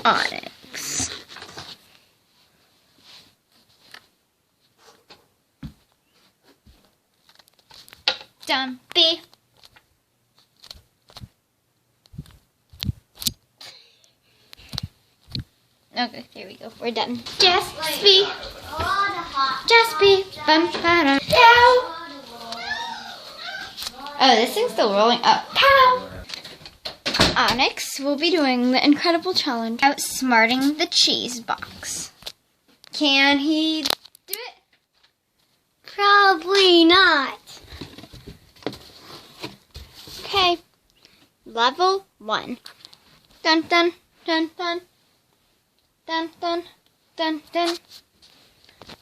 Onyx. Dumpy. Okay, there we go. We're done. Jaspy. Jaspy. Bum, ba-dum. Pow. Oh, this thing's still rolling up. Pow. Onyx will be doing the incredible challenge, outsmarting the cheese box. Can he do it? Probably not. Okay. Level 1. Dun dun dun dun. Dun dun dun dun.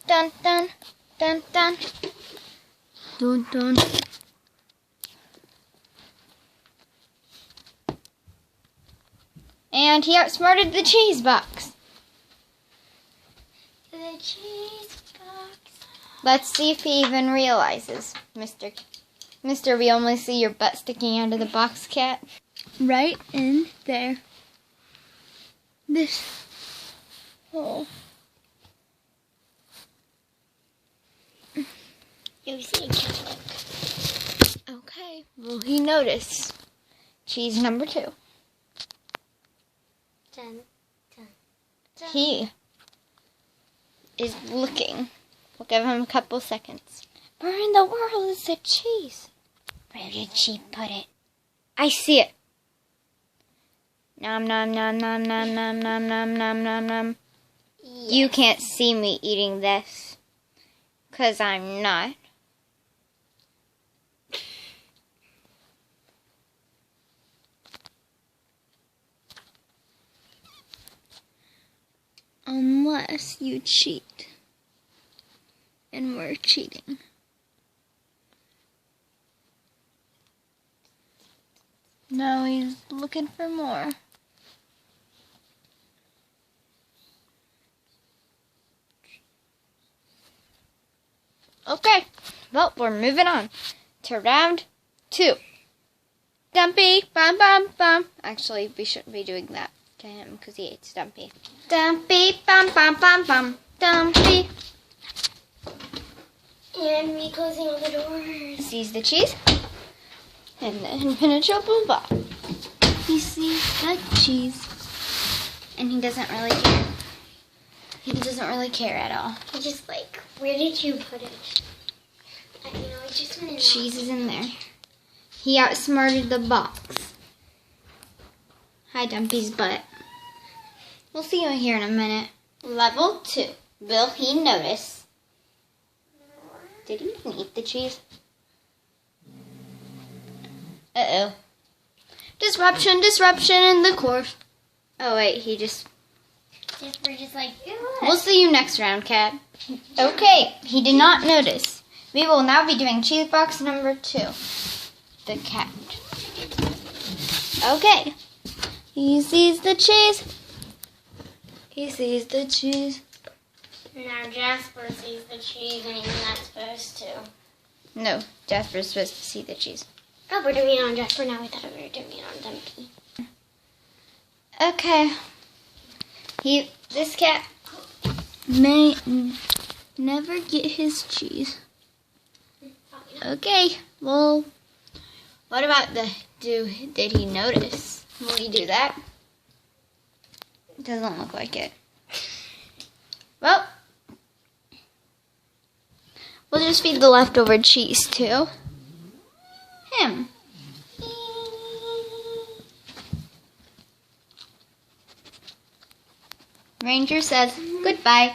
Dun dun dun dun. Dun dun. And he outsmarted the cheese box. The cheese box. Let's see if he even realizes, Mr. We only see your butt sticking out of the box, cat. Right in there. This hole. You see a cat. Okay, will he notice? Cheese number 2. Dun, dun, dun. He is looking. We'll give him a couple seconds. Where in the world is the cheese? Where did she put it? I see it. Nom nom nom nom nom nom nom nom nom nom nom. Yes. You can't see me eating this, 'cause I'm not. Unless you cheat. And we're cheating. No, he's looking for more. Okay, well, we're moving on to round 2. Dumpy, bum bum bum. Actually, we shouldn't be doing that to him because he hates Dumpy. Dumpy, bum bum bum bum. Dumpy. And me closing all the doors. Sees the cheese. And then Pinocchio boom bop. He sees the cheese. And he doesn't really care. He doesn't really care at all. He just like, where did you put it? I just went in. Cheese is in there. He outsmarted the box. Hi, Dumpy's butt. We'll see you here in a minute. Level 2. Will he notice? Did he even eat the cheese? Uh-oh. Disruption in the course. Oh, wait, he just... We're just like, We'll see you next round, cat. Okay, he did not notice. We will now be doing cheese box number 2. The cat. Okay. He sees the cheese. He sees the cheese. Now Jasper sees the cheese and he's not supposed to. No, Jasper's supposed to see the cheese. Oh, we're doing it on Jasper now. We thought we were doing it on Dumpy. Okay. This cat may never get his cheese. Okay, well, what about did he notice? Will he do that? Doesn't look like it. Well, we'll just feed the leftover cheese to him. Ranger says goodbye.